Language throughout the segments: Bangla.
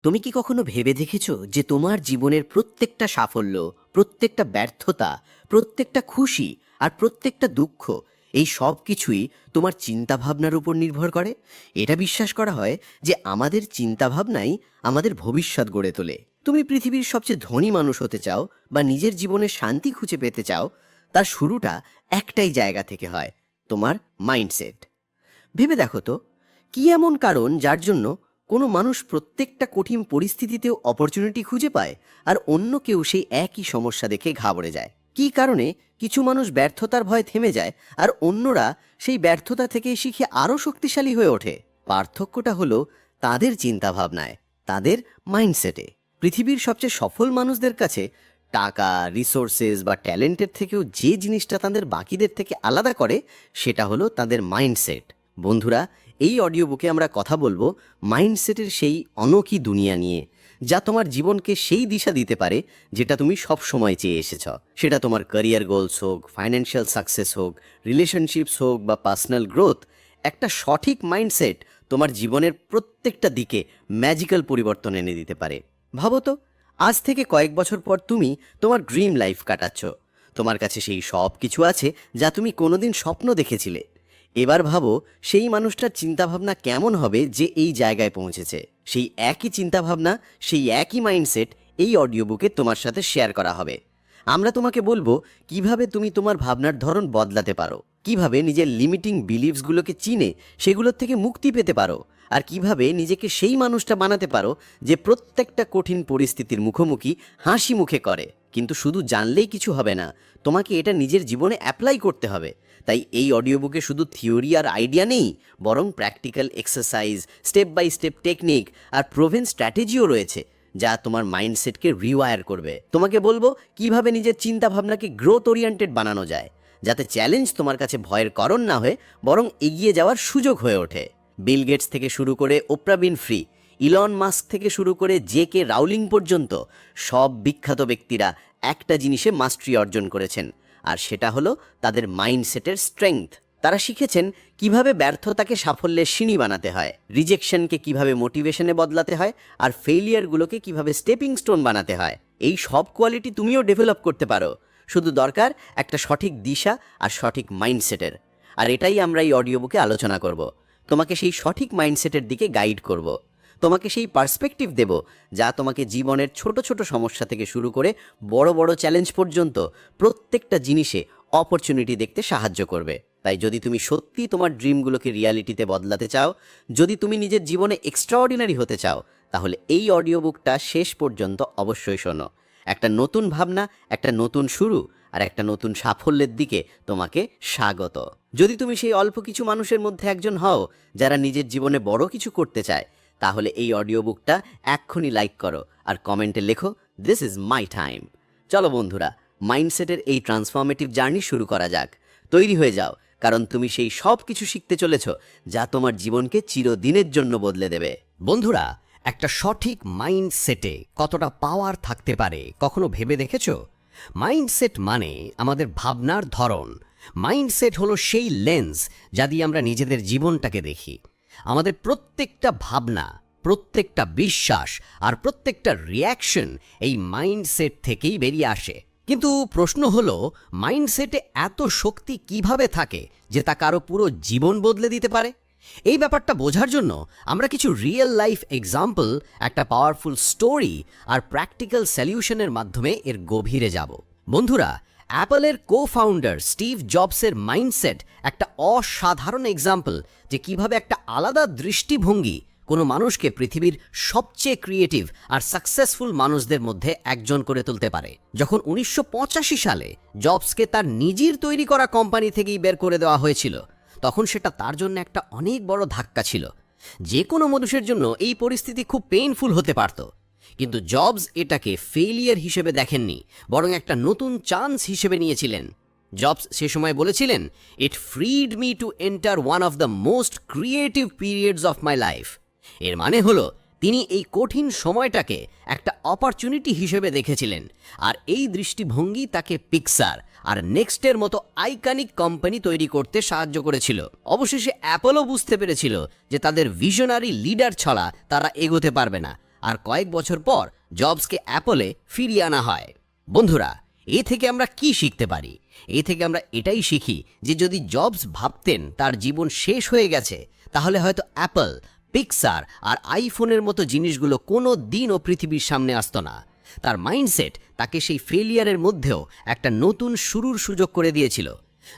তুমি কি কখনো ভেবে দেখেছো যে তোমার জীবনের প্রত্যেকটা সাফল্য, প্রত্যেকটা ব্যর্থতা, প্রত্যেকটা খুশি আর প্রত্যেকটা দুঃখ এই সব কিছুই তোমার চিন্তাভাবনার উপর নির্ভর করে? এটা বিশ্বাস করা হয় যে আমাদের চিন্তাভাবনাই আমাদের ভবিষ্যৎ গড়ে তোলে। তুমি পৃথিবীর সবচেয়ে ধনী মানুষ হতে চাও বা নিজের জীবনে শান্তি খুঁজে পেতে চাও, তার শুরুটা একটাই জায়গা থেকে হয়, তোমার মাইন্ডসেট। ভেবে দেখো তো, কি এমন কারণ যার জন্য কোনো মানুষ প্রত্যেকটা কঠিন পরিস্থিতিতেও অপরচুনিটি খুঁজে পায় আর অন্য কেউ সেই একই সমস্যা দেখে ঘাবড়ে যায়? কী কারণে কিছু মানুষ ব্যর্থতার ভয়ে থেমে যায় আর অন্যরা সেই ব্যর্থতা থেকে শিখে আরও শক্তিশালী হয়ে ওঠে? পার্থক্যটা হলো তাদের চিন্তাভাবনায়, তাদের মাইন্ডসেটে। পৃথিবীর সবচেয়ে সফল মানুষদের কাছে টাকা, রিসোর্সেস বা ট্যালেন্টের থেকেও যে জিনিসটা তাদের বাকিদের থেকে আলাদা করে সেটা হলো তাদের মাইন্ডসেট। বন্ধুরা, এই অডিও বুকে আমরা কথা বলবো মাইন্ডসেটের সেই অনোখী দুনিয়া নিয়ে, যা তোমার জীবনকে সেই দিশা দিতে পারে যেটা তুমি সব সময় চেয়ে এসেছ। সেটা তোমার ক্যারিয়ার গোলস হোক, ফাইন্যান্সিয়াল সাকসেস হোক, রিলেশনশিপস হোক বা পার্সোনাল গ্রোথ। একটা সঠিক মাইন্ডসেট তোমার জীবনের প্রত্যেকটা দিকে ম্যাজিক্যাল পরিবর্তন এনে দিতে পারে। ভাবো তো, আজ থেকে কয়েক বছর পর তুমি তোমার ড্রিম লাইফ কাটাচ্ছ। তোমার কাছে সেই সব কিছু আছে যা তুমি কোনোদিন স্বপ্ন দেখেছিলে। এবার ভাবো সেই মানুষটার চিন্তাভাবনা কেমন হবে যে এই জায়গায় পৌঁছেছে। সেই একই চিন্তাভাবনা, সেই একই মাইন্ডসেট এই অডিও বুকে তোমার সাথে শেয়ার করা হবে। আমরা তোমাকে বলবো কিভাবে তুমি তোমার ভাবনার ধরন বদলাতে পারো, কিভাবে নিজের লিমিটিং বিলিভসগুলোকে চিনে সেগুলোর থেকে মুক্তি পেতে পারো, আর কিভাবে নিজেকে সেই মানুষটা বানাতে পারো যে প্রত্যেকটা কঠিন পরিস্থিতির মুখোমুখি হাসি মুখে করে। কিন্তু শুধু জানলেই কিছু হবে না, তোমাকে এটা নিজের জীবনে অ্যাপ্লাই করতে হবে। তাই এই অডিও বুকে শুধু থিওরি আর আইডিয়া নেই, বরং practical exercise, step by step technique আর প্রোভেন স্ট্র্যাটেজিও রয়েছে যা তোমার মাইন্ডসেটকে রিওয়ায়ার করবে। তোমাকে বলবো কিভাবে নিজের চিন্তা ভাবনাকে গ্রোথ ওরিয়েন্টেড বানানো যায়, যাতে চ্যালেঞ্জ তোমার কাছে ভয়ের কারণ না হয়ে বরং এগিয়ে যাওয়ার সুযোগ হয়ে ওঠে। বিল গেটস থেকে শুরু করে ওপ্রা উইনফ্রি, ইলন মাস্ক থেকে শুরু করে জে.কে রাউলিং পর্যন্ত সব বিখ্যাত ব্যক্তিরা একটা জিনিসে মাস্টারি অর্জন করেছেন, আর সেটা হলো তাদের মাইন্ডসেটের স্ট্রেংথ। তারা শিখেছেন কিভাবে ব্যর্থতাকে সাফল্যের সিঁড়ি বানাতে হয়, রিজেকশনকে কিভাবে মোটিভেশনে বদলাতে হয়, আর ফেইলিয়ারগুলোকে কিভাবে স্টেপিং স্টোন বানাতে হয়। এই সব কোয়ালিটি তুমিও ডেভেলপ করতে পারো, শুধু দরকার একটা সঠিক দিশা আর সঠিক মাইন্ডসেটের। আর এটাই আমরা এই অডিও বুকে আলোচনা করব। তোমাকে সেই সঠিক মাইন্ডসেটের দিকে গাইড করব, তোমাকে সেই পার্সপেক্টিভ দেব যা তোমাকে জীবনের ছোট ছোট সমস্যা থেকে শুরু করে বড় বড় চ্যালেঞ্জ পর্যন্ত প্রত্যেকটা জিনিসে অপরচুনিটি দেখতে সাহায্য করবে। তাই যদি তুমি সত্যি তোমার ড্রিমগুলোকে রিয়ালিটিতে বদলাতে চাও, যদি তুমি নিজের জীবনে এক্সট্রাঅর্ডিনারি হতে চাও, তাহলে এই অডিও বুকটা শেষ পর্যন্ত অবশ্যই শোনো। একটা নতুন ভাবনা, একটা নতুন শুরু আর একটা নতুন সাফল্যের দিকে তোমাকে স্বাগত। যদি তুমি সেই অল্প কিছু মানুষের মধ্যে একজন হও যারা নিজের জীবনে বড় কিছু করতে চায়, তাহলে এই অডিও বুকটা এক্ষুনি লাইক করো আর কমেন্টে লেখো, দিস ইজ মাই টাইম। চলো বন্ধুরা, মাইন্ডসেটের এই ট্রান্সফরমেটিভ জার্নি শুরু করা যাক। তৈরি হয়ে যাও, কারণ তুমি সেই সব কিছু শিখতে চলেছ যা তোমার জীবনকে চিরদিনের জন্য বদলে দেবে। বন্ধুরা, একটা সঠিক মাইন্ডসেটে কতটা পাওয়ার থাকতে পারে কখনো ভেবে দেখেছো? মাইন্ডসেট মানে আমাদের ভাবনার ধরন। মাইন্ডসেট হলো সেই লেন্স যা দিয়ে আমরা নিজেদের জীবনটাকে দেখি। আমাদের প্রত্যেকটা ভাবনা, প্রত্যেকটা বিশ্বাস আর প্রত্যেকটা রিয়াকশন এই মাইন্ডসেট থেকেই বেরিয়ে আসে। কিন্তু প্রশ্ন হলো, মাইন্ডসেটে এত শক্তি কিভাবে থাকে যে তা কারো পুরো জীবন বদলে দিতে পারে? এই ব্যাপারটা বোঝার জন্য আমরা কিছু রিয়েল লাইফ এক্সাম্পল, একটা পাওয়ারফুল স্টোরি আর প্র্যাকটিক্যাল সলিউশনের মাধ্যমে এর গভীরে যাব। বন্ধুরা, অ্যাপলের কো-ফাউন্ডার স্টিভ জবসের মাইন্ডসেট একটা অসাধারণ এক্সাম্পল যে কিভাবে একটা আলাদা দৃষ্টিভঙ্গি কোনো মানুষকে পৃথিবীর সবচেয়ে ক্রিয়েটিভ আর সাকসেসফুল মানুষদের মধ্যে একজন করে তুলতে পারে। যখন 1985 সালে জবসকে তার নিজের তৈরি করা কোম্পানি থেকেই বের করে দেওয়া হয়েছিল, তখন সেটা তার জন্য একটা অনেক বড় ধাক্কা ছিল। যে কোনো মানুষের জন্য এই পরিস্থিতি খুব পেইনফুল হতে পারত, কিন্তু জবস এটাকে ফেলিয়ার হিসেবে দেখেননি, বরং একটা নতুন চান্স হিসেবে নিয়েছিলেন। জবস সে সময় বলেছিলেন, it freed me to enter one of the most creative periods of my life. এর মানে হলো তিনি এই কঠিন সময়টাকে একটা অপরচুনিটি হিসেবে দেখেছিলেন, আর এই দৃষ্টিভঙ্গি তাকে পিক্সার আর নেক্সটের মতো আইকনিক কোম্পানি তৈরি করতে সাহায্য করেছিল। অবশেষে অ্যাপলও বুঝতে পেরেছিল যে তাদের ভিশনারি লিডার ছাড়া তারা এগোতে পারবে না, আর কয়েক বছর পর জবসকে অ্যাপলে ফিরিয়ে আনা হয়। বন্ধুরা, এ থেকে আমরা কি শিখতে পারি? এ থেকে আমরা এটাই শিখি যে যদি জবস ভাবতেন তার জীবন শেষ হয়ে গেছে, তাহলে হয়তো অ্যাপল, পিক্সার আর আইফোনের মতো জিনিসগুলো কোনো দিনও পৃথিবীর সামনে আসতো না। তার মাইন্ডসেট তাকে সেই ফেলিয়ারের মধ্যেও একটা নতুন শুরুর সুযোগ করে দিয়েছিল।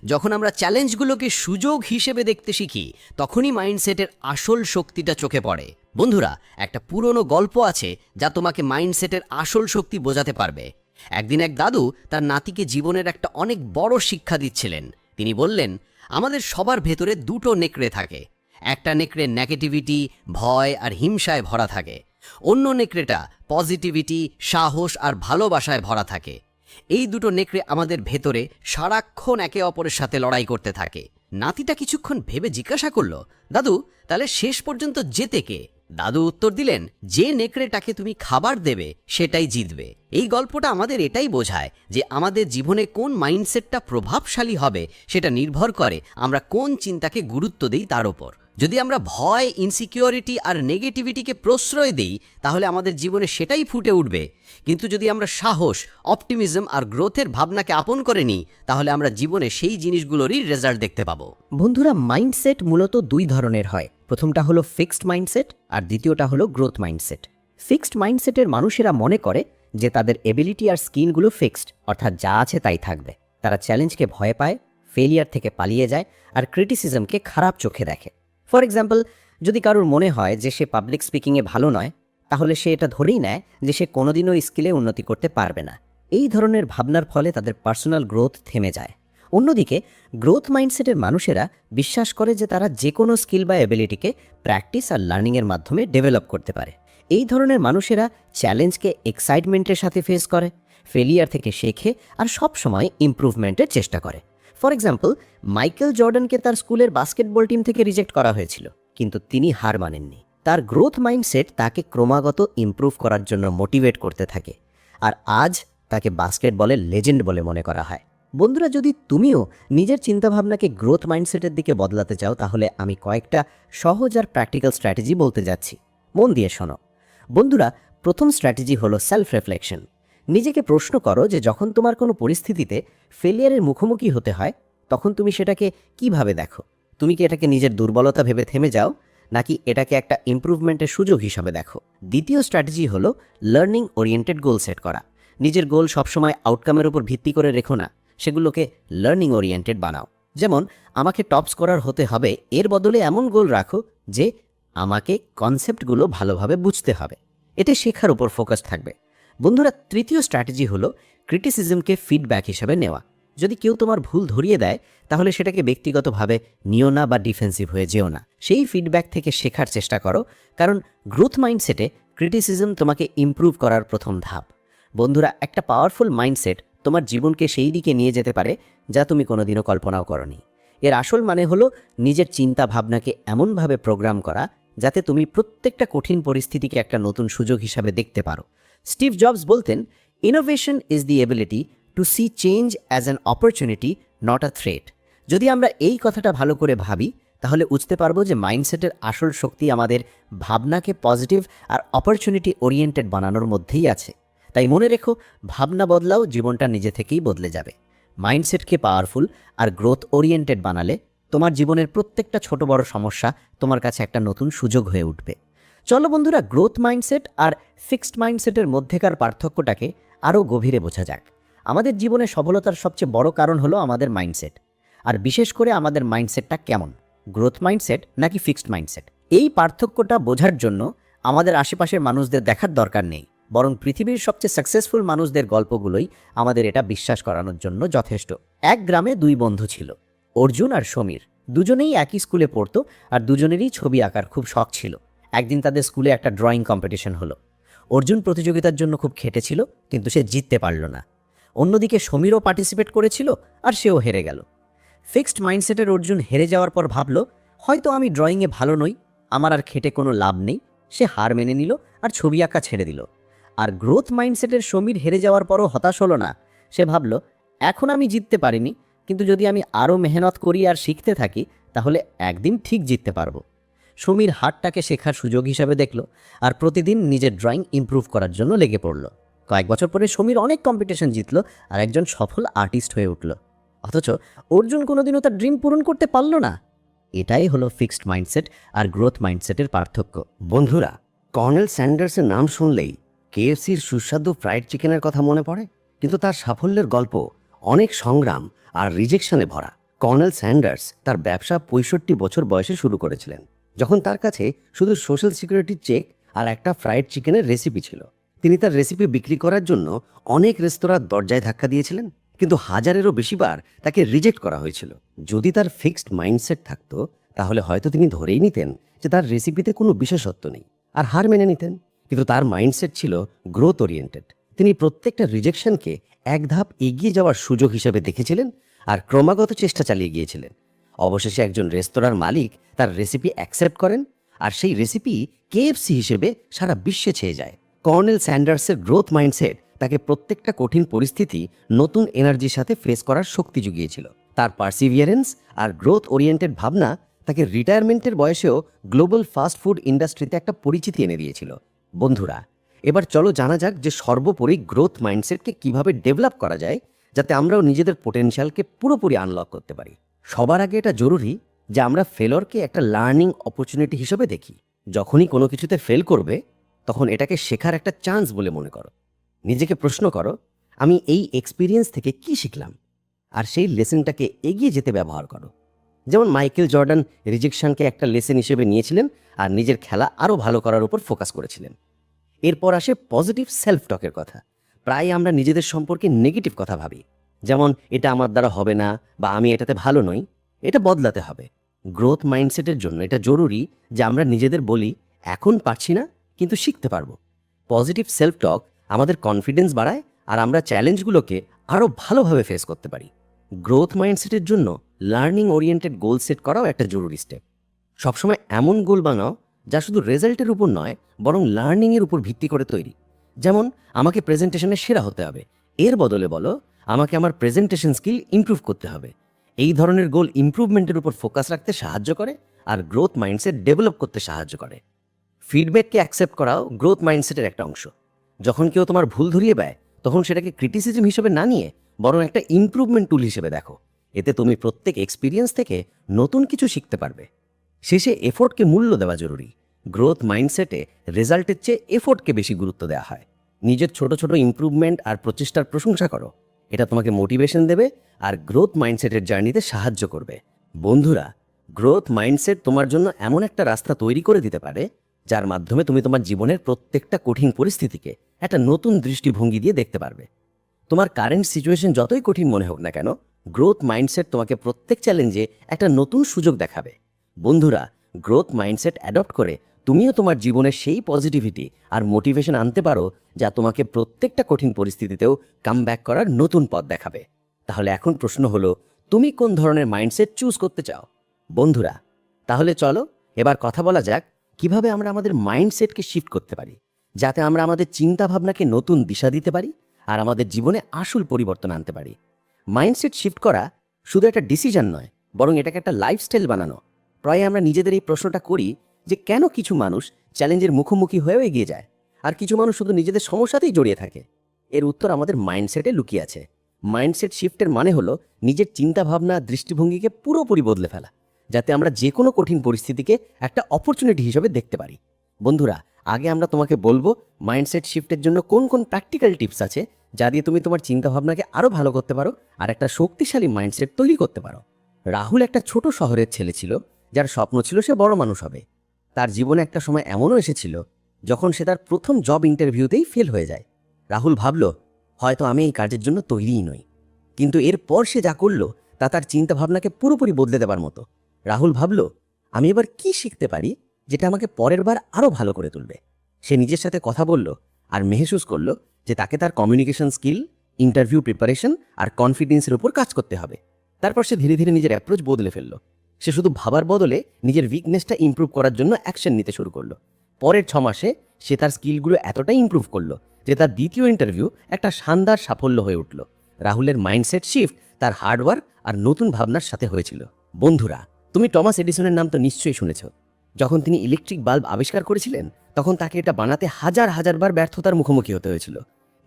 যখন আমরা চ্যালেঞ্জগুলোকে সুযোগ হিসেবে দেখতে শিখি, তখনই মাইন্ডসেটের আসল শক্তিটা চোখে পড়ে। বন্ধুরা, একটা পুরনো গল্প আছে যা তোমাকে মাইন্ডসেটের আসল শক্তি বোঝাতে পারবে। একদিন এক দাদু তার নাতিকে জীবনের একটা অনেক বড় শিক্ষা দিচ্ছিলেন। তিনি বললেন, আমাদের সবার ভেতরে দুটো নেকড়ে থাকে। একটা নেকড়ে নেগেটিভিটি, ভয় আর হিংসায় ভরা থাকে। অন্য নেকড়েটা পজিটিভিটি, সাহস আর ভালোবাসায় ভরা থাকে। এই দুটো নেকড়ে আমাদের ভেতরে সারাক্ষণ একে অপরের সাথে লড়াই করতে থাকে। নাতিটা কিছুক্ষণ ভেবে জিজ্ঞাসা করল, দাদু, তাহলে শেষ পর্যন্ত জেতে কে? দাদু উত্তর দিলেন, যে নেকড়েটাকে তুমি খাবার দেবে সেটাই জিতবে। এই গল্পটা আমাদের এটাই বোঝায় যে আমাদের জীবনে কোন মাইন্ডসেটটা প্রভাবশালী হবে সেটা নির্ভর করে আমরা কোন চিন্তাকে গুরুত্ব দিই তার উপর। যদি আমরা ভয়, ইনসিকিউরিটি আর নেগেটিভিটিকে প্রশ্রয় দিই, তাহলে আমাদের জীবনে সেটাই ফুটে উঠবে। কিন্তু যদি আমরা সাহস, অপটিমিজম আর গ্রোথের ভাবনাকে আপন করে নিই, তাহলে আমরা জীবনে সেই জিনিসগুলোরই রেজাল্ট দেখতে পাবো। বন্ধুরা, মাইন্ডসেট মূলত দুই ধরনের হয়। প্রথমটা হলো ফিক্সড মাইন্ডসেট আর দ্বিতীয়টা হলো গ্রোথ মাইন্ডসেট। ফিক্সড মাইন্ডসেটের মানুষেরা মনে করে যে তাদের এবিলিটি আর স্কিলগুলো ফিক্সড, অর্থাৎ যা আছে তাই থাকবে। তারা চ্যালেঞ্জকে ভয় পায়, ফেলিয়ার থেকে পালিয়ে যায় আর ক্রিটিসিজমকে খারাপ চোখে দেখে। ফর এক্সাম্পল, যদি কারোর মনে হয় যে সে পাবলিক স্পিকিংয়ে ভালো নয়, তাহলে সে এটা ধরেই নেয় যে সে কোনোদিনও স্কিলে উন্নতি করতে পারবে না। এই ধরনের ভাবনার ফলে তাদের পার্সোনাল গ্রোথ থেমে যায়। অন্যদিকে গ্রোথ মাইন্ডসেটের মানুষেরা বিশ্বাস করে যে তারা যে কোনো স্কিল বা এবিলিটিকে প্র্যাকটিস আর লার্নিংয়ের মাধ্যমে ডেভেলপ করতে পারে। এই ধরনের মানুষেরা চ্যালেঞ্জকে এক্সাইটমেন্টের সাথে ফেস করে, ফেলিয়ার থেকে শেখে আর সব সময় ইমপ্রুভমেন্টের চেষ্টা করে। ফর এক্সাম্পল, মাইকেল জর্ডানকে তার স্কুলের বাস্কেটবল টিম থেকে রিজেক্ট করা হয়েছিল, কিন্তু তিনি হার মানেননি। তার গ্রোথ মাইন্ডসেট তাকে ক্রমাগত ইমপ্রুভ করার জন্য মোটিভেট করতে থাকে, আর আজ তাকে বাস্কেটবলের লেজেন্ড বলে মনে করা হয়। বন্ধুরা, যদি তুমিও নিজের চিন্তাভাবনাকে গ্রোথ মাইন্ডসেটের দিকে বদলাতে চাও, তাহলে আমি কয়েকটা সহজ আর প্র্যাকটিক্যাল স্ট্র্যাটেজি বলতে যাচ্ছি। মন দিয়ে শোনো। বন্ধুরা, প্রথম স্ট্র্যাটেজি হলো সেলফ রিফ্লেকশন। নিজেকে প্রশ্ন করো যে যখন তোমার কোনো পরিস্থিতিতে ফেলিয়ারের মুখোমুখি হতে হয়, তখন তুমি সেটাকে কিভাবে দেখো? তুমি কি এটাকে নিজের দুর্বলতা ভেবে থেমে যাও, নাকি এটাকে একটা ইমপ্রুভমেন্টের সুযোগ হিসাবে দেখো? দ্বিতীয় স্ট্র্যাটেজি হলো লার্নিং ওরিয়েন্টেড গোল সেট করা। নিজের গোল সবসময় আউটকামের উপর ভিত্তি করে রেখো না, সেগুলোকে লার্নিং ওরিয়েন্টেড বানাও। যেমন, আমাকে টপ স্কোরার হতে হবে, এর বদলে এমন গোল রাখো যে আমাকে কনসেপ্টগুলো ভালোভাবে বুঝতে হবে। এতে শেখার উপর ফোকাস থাকবে। বন্ধুরা, তৃতীয় স্ট্র্যাটেজি হলো ক্রিটিসিজমকে ফিডব্যাক হিসেবে নেওয়া। যদি কেউ তোমার ভুল ধরিয়ে দেয়, তাহলে সেটাকে ব্যক্তিগতভাবে নিও না বা ডিফেন্সিভ হয়ে যেও না। সেই ফিডব্যাক থেকে শেখার চেষ্টা করো, কারণ গ্রোথ মাইন্ডসেটে ক্রিটিসিজম তোমাকে ইমপ্রুভ করার প্রথম ধাপ। বন্ধুরা, একটা পাওয়ারফুল মাইন্ডসেট তোমার জীবনকে সেই দিকে নিয়ে যেতে পারে যা তুমি কোনোদিনও কল্পনাও করনি। এর আসল মানে হলো নিজের চিন্তা ভাবনাকে এমনভাবে প্রোগ্রাম করা যাতে তুমি প্রত্যেকটা কঠিন পরিস্থিতিকে একটা নতুন সুযোগ হিসাবে দেখতে পারো। স্টিভ জবস বলতেন, innovation is the ability to see change as an opportunity, not a threat. যদি আমরা এই কথাটা ভালো করে ভাবি, তাহলে বুঝতে পারবো যে মাইন্ডসেটের আসল শক্তি আমাদের ভাবনাকে পজিটিভ আর অপরচুনিটি ওরিয়েন্টেড বানানোর মধ্যেই আছে। তাই মনে রেখো, ভাবনা বদলাও, জীবনটা নিজে থেকেই বদলে যাবে। মাইন্ডসেটকে পাওয়ারফুল আর গ্রোথ ওরিয়েন্টেড বানালে তোমার জীবনের প্রত্যেকটা ছোট বড় সমস্যা তোমার কাছে একটা নতুন সুযোগ হয়ে উঠবে। চলো বন্ধুরা, গ্রোথ মাইন্ডসেট আর ফিক্সড মাইন্ডসেটের মধ্যেকার পার্থক্যটাকে আরও গভীরে বোঝা যাক। আমাদের জীবনে সফলতার সবচেয়ে বড় কারণ হলো আমাদের মাইন্ডসেট, আর বিশেষ করে আমাদের মাইন্ডসেটটা কেমন, গ্রোথ মাইন্ডসেট নাকি ফিক্সড মাইন্ডসেট। এই পার্থক্যটা বোঝার জন্য আমাদের আশেপাশের মানুষদের দেখার দরকার নেই, বরং পৃথিবীর সবচেয়ে সাকসেসফুল মানুষদের গল্পগুলোই আমাদের এটা বিশ্বাস করানোর জন্য যথেষ্ট। এক গ্রামে দুই বন্ধু ছিল, অর্জুন আর সমীর। দুজনেই একই স্কুলে পড়তো আর দুজনেরই ছবি আঁকার খুব শখ ছিল। একদিন তাদের স্কুলে একটা ড্রয়িং কম্পিটিশন হলো। অর্জুন প্রতিযোগিতার জন্য খুব খেটেছিল, কিন্তু সে জিততে পারল না। অন্যদিকে সমীরও পার্টিসিপেট করেছিল আর সেও হেরে গেল। ফিক্সড মাইন্ডসেটের অর্জুন হেরে যাওয়ার পর ভাবল, হয়তো আমি ড্রয়িংয়ে ভালো নই, আমার আর খেটে কোনো লাভ নেই। সে হার মেনে নিল আর ছবি আঁকা ছেড়ে দিল। আর গ্রোথ মাইন্ডসেটের সমীর হেরে যাওয়ার পরও হতাশ হলো না। সে ভাবল, এখন আমি জিততে পারিনি, কিন্তু যদি আমি আরও মেহনত করি আর শিখতে থাকি, তাহলে একদিন ঠিক জিততে পারবো। সমীর হাতটাকে শেখার সুযোগ হিসাবে দেখলো আর প্রতিদিন নিজের ড্রয়িং ইমপ্রুভ করার জন্য লেগে পড়ল। কয়েক বছর পরে সমীর অনেক কম্পিটিশন জিতলো আর একজন সফল আর্টিস্ট হয়ে উঠল। অথচ অর্জুন কোনোদিনও তার ড্রিম পূরণ করতে পারল না। এটাই হলো ফিক্সড মাইন্ডসেট আর গ্রোথ মাইন্ডসেটের পার্থক্য। বন্ধুরা, কর্নেল স্যান্ডার্সের নাম শুনলেই কেএফসির সুস্বাদু ফ্রাইড চিকেনের কথা মনে পড়ে, কিন্তু তার সাফল্যের গল্প অনেক সংগ্রাম আর রিজেকশনে ভরা। কর্নেল স্যান্ডার্স তার ব্যবসা 65 বছর বয়সে শুরু করেছিলেন, যখন তার কাছে শুধু সোশ্যাল সিকিউরিটি চেক আর একটা ফ্রাইড চিকেনের রেসিপি ছিল। তিনি তার রেসিপি বিক্রি করার জন্য অনেক রেস্তোরাঁর দরজায় ধাক্কা দিয়েছিলেন, কিন্তু হাজারেরও বেশিবার তাকে রিজেক্ট করা হয়েছিল। যদি তার ফিক্সড মাইন্ডসেট থাকতো, তাহলে হয়তো তিনি ধরেই নিতেন যে তার রেসিপিতে কোনো বিশেষত্ব নেই আর হার মেনে নিতেন। কিন্তু তার মাইন্ডসেট ছিল গ্রোথ ওরিয়েন্টেড। তিনি প্রত্যেকটা রিজেকশনকে এক ধাপ এগিয়ে যাওয়ার সুযোগ হিসেবে দেখেছিলেন আর ক্রমাগত চেষ্টা চালিয়ে গিয়েছিলেন। অবশেষে একজন রেস্তোরাঁর মালিক তার রেসিপি অ্যাকসেপ্ট করেন আর সেই রেসিপি কেএফসি হিসেবে সারা বিশ্বে ছেয়ে যায়। কর্নেল স্যান্ডার্সের গ্রোথ মাইন্ডসেট তাকে প্রত্যেকটা কঠিন পরিস্থিতি নতুন এনার্জির সাথে ফেস করার শক্তি জুগিয়েছিল। তার পার্সিভিয়ারেন্স আর গ্রোথ ওরিয়েন্টেড ভাবনা তাকে রিটায়ারমেন্টের বয়সেও গ্লোবাল ফাস্ট ফুড ইন্ডাস্ট্রিতে একটা পরিচিতি এনে দিয়েছিল। বন্ধুরা, এবার চলো জানা যাক যে সর্বোপরি গ্রোথ মাইন্ডসেটকে কিভাবে ডেভেলপ করা যায়, যাতে আমরাও নিজেদের পোটেনশিয়ালকে পুরোপুরি আনলক করতে পারি। সবার আগে এটা জরুরি যে আমরা ফেলরকে একটা লার্নিং অপরচুনিটি হিসেবে দেখি। যখনই কোনো কিছুতে ফেল করবে, তখন এটাকে শেখার একটা চান্স বলে মনে করো। নিজেকে প্রশ্ন করো, আমি এই এক্সপিরিয়েন্স থেকে কি শিখলাম, আর সেই লেসনটাকে এগিয়ে যেতে ব্যবহার করো। যেমন মাইকেল জর্ডান রিজেকশনকে একটা লেসন হিসেবে নিয়েছিলেন আর নিজের খেলা আরও ভালো করার উপর ফোকাস করেছিলেন। এরপর আসে পজিটিভ সেলফ টকের কথা। প্রায় আমরা নিজেদের সম্পর্কে নেগেটিভ কথা ভাবি, যেমন এটা আমার দ্বারা হবে না বা আমি এটাতে ভালো নই। এটা বদলাতে হবে। গ্রোথ মাইন্ডসেটের জন্য এটা জরুরি যে আমরা নিজেদের বলি, এখন পারছি না কিন্তু শিখতে পারবো। পজিটিভ সেলফ টক আমাদের কনফিডেন্স বাড়ায় আর আমরা চ্যালেঞ্জগুলোকে আরও ভালোভাবে ফেস করতে পারি। গ্রোথ মাইন্ডসেটের জন্য লার্নিং ওরিয়েন্টেড গোল সেট করাও একটা জরুরি স্টেপ। সবসময় এমন গোল বানাও যা শুধু রেজাল্টের উপর নয়, বরং লার্নিংয়ের উপর ভিত্তি করে তৈরি। যেমন আমাকে প্রেজেন্টেশনে সেরা হতে হবে, এর বদলে বলো আমাকে আমার প্রেজেন্টেশন স্কিল ইমপ্রুভ করতে হবে। এই ধরনের গোল ইমপ্রুভমেন্টের উপর ফোকাস রাখতে সাহায্য করে আর গ্রোথ মাইন্ডসেট ডেভেলপ করতে সাহায্য করে। ফিডব্যাককে অ্যাকসেপ্ট করাও গ্রোথ মাইন্ডসেটের একটা অংশ। যখন কেউ তোমার ভুল ধরিয়ে দেয়, তখন সেটাকে ক্রিটিসিজম হিসেবে না নিয়ে বরং একটা ইমপ্রুভমেন্ট টুল হিসেবে দেখো। এতে তুমি প্রত্যেক এক্সপিরিয়েন্স থেকে নতুন কিছু শিখতে পারবে। শেষে এফোর্টকে মূল্য দেওয়া জরুরি। গ্রোথ মাইন্ডসেটে রেজাল্টের চেয়ে এফোর্টকে বেশি গুরুত্ব দেওয়া হয়। নিজের ছোট ছোট ইমপ্রুভমেন্ট আর প্রচেষ্টার প্রশংসা করো। এটা তোমাকে মোটিভেশন দেবে আর গ্রোথ মাইন্ডসেটের জার্নিতে সাহায্য করবে। বন্ধুরা, গ্রোথ মাইন্ডসেট তোমার জন্য এমন একটা রাস্তা তৈরি করে দিতে পারে, যার মাধ্যমে তুমি তোমার জীবনের প্রত্যেকটা কঠিন পরিস্থিতিকে একটা নতুন দৃষ্টিভঙ্গি দিয়ে দেখতে পারবে। তোমার কারেন্ট সিচুয়েশন যতই কঠিন মনে হোক না কেন, গ্রোথ মাইন্ডসেট তোমাকে প্রত্যেক চ্যালেঞ্জে একটা নতুন সুযোগ দেখাবে। বন্ধুরা, গ্রোথ মাইন্ডসেট অ্যাডপ্ট করে তুমিও তোমার জীবনে সেই পজিটিভিটি আর মোটিভেশন আনতে পারো, যা তোমাকে প্রত্যেকটা কঠিন পরিস্থিতিতেও কাম ব্যাক করার নতুন পথ দেখাবে। তাহলে এখন প্রশ্ন হলো, তুমি কোন ধরনের মাইন্ডসেট চুজ করতে চাও? বন্ধুরা, তাহলে চলো এবার কথা বলা যাক কিভাবে আমরা আমাদের মাইন্ডসেটকে শিফট করতে পারি, যাতে আমরা আমাদের চিন্তা ভাবনাকে নতুন দিশা দিতে পারি আর আমাদের জীবনে আসল পরিবর্তন আনতে পারি। মাইন্ডসেট শিফট করা শুধু একটা ডিসিশন নয়, বরং এটাকে একটা লাইফস্টাইল বানানো। প্রায় আমরা নিজেদের এই প্রশ্নটা করি যে কেন কিছু মানুষ চ্যালেঞ্জের মুখোমুখি হয়েও এগিয়ে যায় আর কিছু মানুষ শুধু নিজেদের সমস্যাতেই জড়িয়ে থাকে। এর উত্তর আমাদের মাইন্ডসেটে লুকিয়ে আছে। মাইন্ডসেট শিফটের মানে হলো নিজের চিন্তাভাবনা দৃষ্টিভঙ্গিকে পুরোপুরি বদলে ফেলা, যাতে আমরা যে কোনো কঠিন পরিস্থিতিকে একটা অপরচুনিটি হিসেবে দেখতে পারি। বন্ধুরা, আগে আমরা তোমাকে বলবো মাইন্ডসেট শিফটের জন্য কোন কোন প্র্যাকটিক্যাল টিপস আছে, যা দিয়ে তুমি তোমার চিন্তাভাবনাকে আরও ভালো করতে পারো আর একটা শক্তিশালী মাইন্ডসেট তৈরি করতে পারো। রাহুল একটা ছোট শহরের ছেলে ছিল, যার স্বপ্ন ছিল সে বড় মানুষ হবে। তার জীবনে একটা সময় এমনও এসেছিল যখন সে তার প্রথম জব ইন্টারভিউতেই ফেল হয়ে যায়। রাহুল ভাবল, হয়তো আমি এই কাজের জন্য তৈরিই নই। কিন্তু এরপর সে যা করলো তা তার চিন্তাভাবনাকে পুরোপুরি বদলে দেবার মতো। রাহুল ভাবল, আমি এবার কি শিখতে পারি যেটা আমাকে পরের বার আরও ভালো করে তুলবে। সে নিজের সাথে কথা বলল আর মেহসুস করলো যে তাকে তার কমিউনিকেশন স্কিল, ইন্টারভিউ প্রিপারেশন আর কনফিডেন্সের উপর কাজ করতে হবে। তারপর সে ধীরে ধীরে নিজের অ্যাপ্রোচ বদলে ফেলল। সে শুধু ভাবার বদলে নিজের উইকনেসটা ইমপ্রুভ করার জন্য অ্যাকশন নিতে শুরু করলো। পরের 6 মাসে সে তার স্কিলগুলো এতটাই ইমপ্রুভ করলো যে তার দ্বিতীয় ইন্টারভিউ একটা শানদার সাফল্য হয়ে উঠল। রাহুলের মাইন্ডসেট শিফট তার হার্ডওয়ার্ক আর নতুন ভাবনার সাথে হয়েছিল। বন্ধুরা, তুমি টমাস এডিসনের নাম তো নিশ্চয়ই শুনেছ। যখন তিনি ইলেকট্রিক বাল্ব আবিষ্কার করেছিলেন তখন তাকে এটা বানাতে হাজার হাজার বার ব্যর্থতার মুখোমুখি হতে হয়েছিল।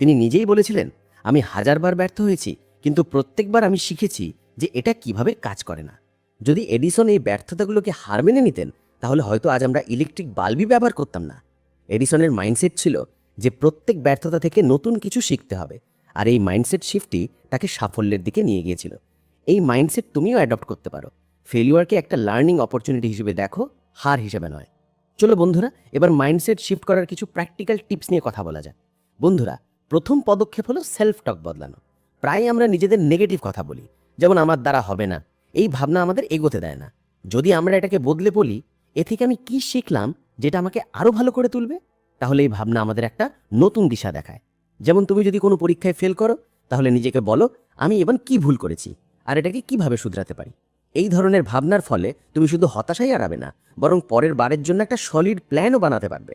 তিনি নিজেই বলেছিলেন, আমি হাজারবার ব্যর্থ হয়েছি, কিন্তু প্রত্যেকবার আমি শিখেছি যে এটা কিভাবে কাজ করে না। যদি এডিসন এই ব্যর্থতাগুলোকে হার মেনে নিতেন তাহলে হয়তো আজ আমরা ইলেকট্রিক বাল্বই ব্যবহার করতাম না। এডিসনের মাইন্ডসেট ছিল যে প্রত্যেক ব্যর্থতা থেকে নতুন কিছু শিখতে হবে, আর এই মাইন্ডসেট শিফটই তাকে সাফল্যের দিকে নিয়ে গিয়েছিল। এই মাইন্ডসেট তুমিও অ্যাডপ্ট করতে পারো। ফেলিওরকে একটা লার্নিং অপরচুনিটি হিসেবে দেখো, হার হিসেবে নয়। চলো বন্ধুরা, এবার মাইন্ডসেট শিফট করার কিছু প্র্যাকটিক্যাল টিপস নিয়ে কথা বলা যাক। বন্ধুরা, প্রথম পদক্ষেপ হলো সেলফ টক বদলানো। প্রায় আমরা নিজেদের নেগেটিভ কথা বলি, যেমন আমার দ্বারা হবে না। এই ভাবনা আমাদের এগোতে দেয় না। যদি আমরা এটাকে বদলে বলি, এ থেকে আমি কি শিখলাম যেটা আমাকে আরও ভালো করে তুলবে, তাহলে এই ভাবনা আমাদের একটা নতুন দিশা দেখায়। যেমন তুমি যদি কোনো পরীক্ষায় ফেল করো, তাহলে নিজেকে বলো, আমি এবার কি ভুল করেছি আর এটাকে কিভাবে শুধরাতে পারি। এই ধরনের ভাবনার ফলে তুমি শুধু হতাশাই হারাবে না, বরং পরের বারের জন্য একটা সলিড প্ল্যানও বানাতে পারবে।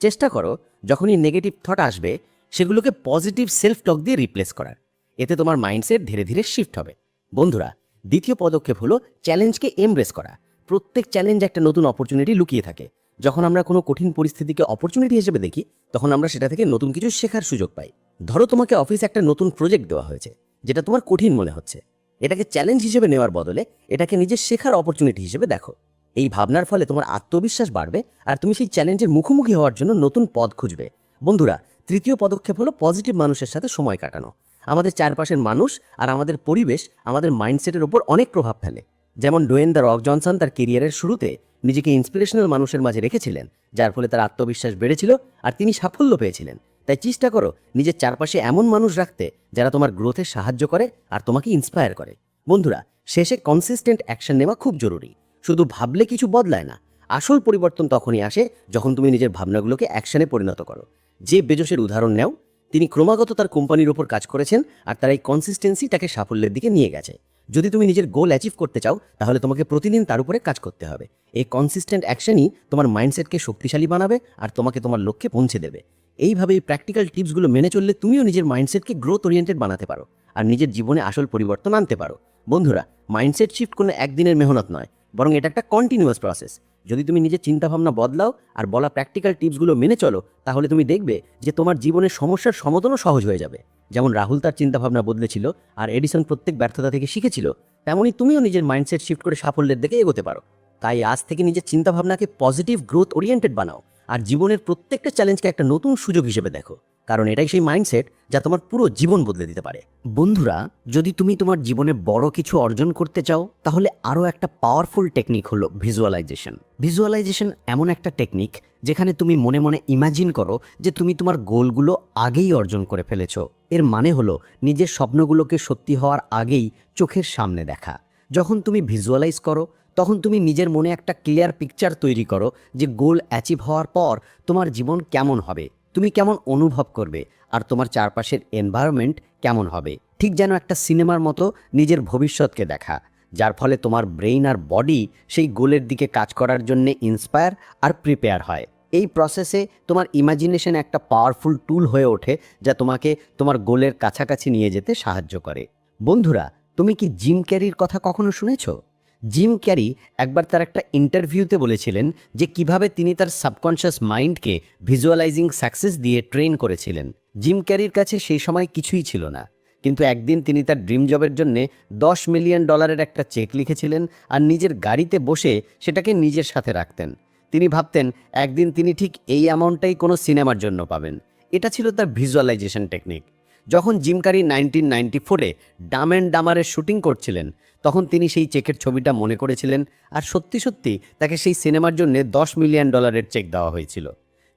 চেষ্টা করো যখনই নেগেটিভ থট আসবে সেগুলোকে পজিটিভ সেলফ টক দিয়ে রিপ্লেস করার। এতে তোমার মাইন্ডসেট ধীরে ধীরে শিফট হবে। বন্ধুরা, দ্বিতীয় পদক্ষেপ হলো চ্যালেঞ্জকে এমব্রেস করা। প্রত্যেক চ্যালেঞ্জ একটা নতুন অপরচুনিটি লুকিয়ে থাকে। যখন আমরা কোনো কঠিন পরিস্থিতিকে অপরচুনিটি হিসেবে দেখি, তখন আমরা সেটা থেকে নতুন কিছু শেখার সুযোগ পাই। ধরো তোমাকে অফিসে একটা নতুন প্রজেক্ট দেওয়া হয়েছে যেটা তোমার কঠিন মনে হচ্ছে। এটাকে চ্যালেঞ্জ হিসেবে নেওয়ার বদলে এটাকে নিজের শেখার অপরচুনিটি হিসেবে দেখো। এই ভাবনার ফলে তোমার আত্মবিশ্বাস বাড়বে আর তুমি সেই চ্যালেঞ্জের মুখোমুখি হওয়ার জন্য নতুন পথ খুঁজবে। বন্ধুরা, তৃতীয় পদক্ষেপ হলো পজিটিভ মানুষের সাথে সময় কাটানো। আমাদের চারপাশের মানুষ আর আমাদের পরিবেশ আমাদের মাইন্ডসেটের ওপর অনেক প্রভাব ফেলে। যেমন ডোয়েন দ্য রক জনসন তার কেরিয়ারের শুরুতে নিজেকে ইন্সপিরেশনাল মানুষের মাঝে রেখেছিলেন, যার ফলে তার আত্মবিশ্বাস বেড়েছিল আর তিনি সাফল্য পেয়েছিলেন। তাই চেষ্টা করো নিজের চারপাশে এমন মানুষ রাখতে যারা তোমার গ্রোথে সাহায্য করে আর তোমাকে ইন্সপায়ার করে। বন্ধুরা, শেষে কনসিস্টেন্ট অ্যাকশন নেওয়া খুব জরুরি। শুধু ভাবলে কিছু বদলায় না। আসল পরিবর্তন তখনই আসে যখন তুমি নিজের ভাবনাগুলোকে অ্যাকশনে পরিণত করো। জেফ বেজোসের উদাহরণ নাও। তিনি ক্রমাগত তার কোম্পানির উপর কাজ করেছেন আর তার এই কনসিস্টেন্সি তাকে সাফল্যের দিকে নিয়ে গেছে। যদি তুমি নিজের গোল অ্যাচিভ করতে চাও, তাহলে তোমাকে প্রতিদিন তার উপরে কাজ করতে হবে। এই কনসিস্টেন্ট অ্যাকশনই তোমার মাইন্ডসেটকে শক্তিশালী বানাবে আর তোমাকে তোমার লক্ষ্যে পৌঁছে দেবে। এইভাবে এই প্র্যাকটিক্যাল টিপসগুলো মেনে চললে তুমিও নিজের মাইন্ডসেটকে গ্রোথ ওরিয়েন্টেড বানাতে পারো আর নিজের জীবনে আসল পরিবর্তন আনতে পারো। বন্ধুরা, মাইন্ডসেট শিফট কোনো একদিনের মেহনত নয়, বরং এটা একটা কন্টিনিউয়াস প্রসেস। যদি তুমি নিজের চিন্তাভাবনা বদলাও আর বলা প্র্যাকটিক্যাল টিপসগুলো মেনে চলো, তাহলে তুমি দেখবে যে তোমার জীবনের সমস্যার সমাধানও সহজ হয়ে যাবে। যেমন রাহুল তার চিন্তাভাবনা বদলেছিল আর এডিসন প্রত্যেক ব্যর্থতা থেকে শিখেছিল, তেমনই তুমিও নিজের মাইন্ডসেট শিফট করে সাফল্যের দিকে এগোতে পারো। তাই আজ থেকে নিজের চিন্তাভাবনাকে পজিটিভ গ্রোথ ওরিয়েন্টেড বানাও আর জীবনের প্রত্যেকটা চ্যালেঞ্জকে একটা নতুন সুযোগ হিসেবে দেখো, কারণ এটাই সেই মাইন্ডসেট যা তোমার পুরো জীবন বদলে দিতে পারে। বন্ধুরা, যদি তুমি তোমার জীবনে বড় কিছু অর্জন করতে চাও, তাহলে আরও একটা পাওয়ারফুল টেকনিক হলো ভিজুয়ালাইজেশন। ভিজুয়ালাইজেশন এমন একটা টেকনিক যেখানে তুমি মনে মনে ইমাজিন করো যে তুমি তোমার গোলগুলো আগেই অর্জন করে ফেলেছো। এর মানে হলো নিজের স্বপ্নগুলোকে সত্যি হওয়ার আগেই চোখের সামনে দেখা। যখন তুমি ভিজুয়ালাইজ করো, তখন তুমি নিজের মনে একটা ক্লিয়ার পিকচার তৈরি করো যে গোল অ্যাচিভ হওয়ার পর তোমার জীবন কেমন হবে, তুমি কেমন অনুভব করবে আর তোমার চারপাশের এনভায়রনমেন্ট কেমন হবে। ঠিক যেন একটা সিনেমার মতো নিজের ভবিষ্যৎকে দেখা, যার ফলে তোমার ব্রেইন আর বডি সেই গোলের দিকে কাজ করার জন্য ইন্সপায়ার আর প্রিপেয়ার হয়। এই প্রসেসে তোমার ইমাজিনেশন একটা পাওয়ারফুল টুল হয়ে ওঠে যা তোমাকে তোমার গোলের কাছাকাছি নিয়ে যেতে সাহায্য করে। বন্ধুরা, তুমি কি জিম ক্যারির কথা কখনো শুনেছো? জিম ক্যারি একবার তার একটা ইন্টারভিউতে বলেছিলেন যে কিভাবে তিনি তার সাবকনশিয়াস মাইন্ডকে ভিজুয়ালাইজিং সাকসেস দিয়ে ট্রেন করেছিলেন। জিম ক্যারির কাছে সেই সময় কিছুই ছিল না, কিন্তু একদিন তিনি তার ড্রিম জবের জন্য $10 মিলিয়ন একটা চেক লিখেছিলেন আর নিজের গাড়িতে বসে সেটাকে নিজের সাথে রাখতেন। তিনি ভাবতেন একদিন তিনি ঠিক এই অ্যামাউন্টটাই কোনো সিনেমার জন্য পাবেন। এটা ছিল তার ভিজুয়ালাইজেশন টেকনিক। যখন gym carry 1994-এ Dam and ডামারের shooting করছিলেন, তখন তিনি সেই চেকের ছবিটা মনে করেছিলেন আর সত্যি সত্যি তাকে সেই সিনেমার জন্য $10 মিলিয়ন চেক দেওয়া হয়েছিল।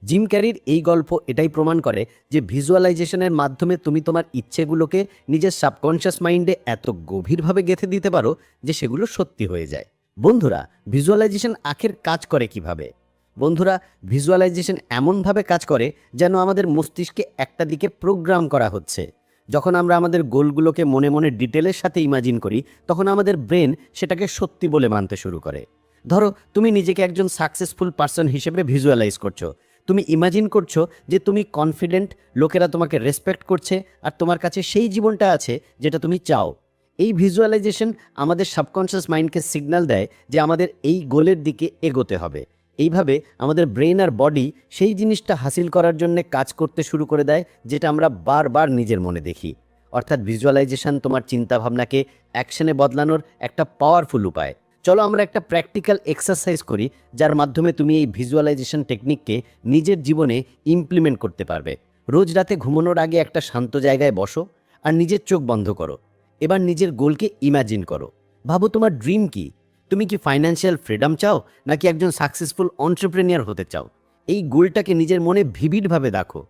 জিম ক্যারির এই গল্প এটাই প্রমাণ করে যে ভিজুয়ালাইজেশনের মাধ্যমে তুমি তোমার ইচ্ছেগুলোকে নিজের সাবকনশিয়াস মাইন্ডে এত গভীরভাবে গেঁথে দিতে পারো যে সেগুলো সত্যি হয়ে যায়। বন্ধুরা, ভিজুয়ালাইজেশন আখের কাজ করে কিভাবে? বন্ধুরা, ভিজুয়ালাইজেশন এমনভাবে কাজ করে যেন আমাদের মস্তিষ্কে একটা দিকে প্রোগ্রাম করা হচ্ছে। যখন আমরা আমাদের গোলগুলোকে মনে মনে ডিটেলের সাথে ইমাজিন করি, তখন আমাদের ব্রেন সেটাকে সত্যি বলে মানতে শুরু করে। ধরো, তুমি নিজেকে একজন সাকসেসফুল পার্সন হিসেবে ভিজুয়ালাইজ করছো। তুমি ইমাজিন করছো যে তুমি কনফিডেন্ট, লোকেরা তোমাকে রেসপেক্ট করছে আর তোমার কাছে সেই জীবনটা আছে যেটা তুমি চাও। এই ভিজুয়ালাইজেশন আমাদের সাবকনশিয়াস মাইন্ডকে সিগন্যাল দেয় যে আমাদের এই গোলের দিকে এগোতে হবে। এইভাবে আমাদের ব্রেন আর বডি সেই জিনিসটা হাসিল করার জন্য কাজ করতে শুরু করে দেয়, যেটা আমরা বারবার নিজের মনে দেখি। অর্থাৎ ভিজুয়ালাইজেশন তোমার চিন্তাভাবনাকে অ্যাকশনে বদলানোর একটা পাওয়ারফুল উপায়। চলো আমরা একটা প্র্যাকটিক্যাল এক্সারসাইজ করি, যার মাধ্যমে তুমি এই ভিজুয়ালাইজেশন টেকনিককে নিজের জীবনে ইমপ্লিমেন্ট করতে পারবে। রোজ রাতে ঘুমানোর আগে একটা শান্ত জায়গায় বসো আর নিজের চোখ বন্ধ করো। এবার নিজের গোলকে ইমাজিন করো। ভাবো তোমার ড্রিম কি? তুমি কি ফাইন্যান্সিয়াল ফ্রিডম চাও, নাকি একজন সাকসেসফুল এন্টারপ্রেনিয়র হতে চাও? এই গোলটাকে নিজের মনে ভিভিডভাবে দেখো।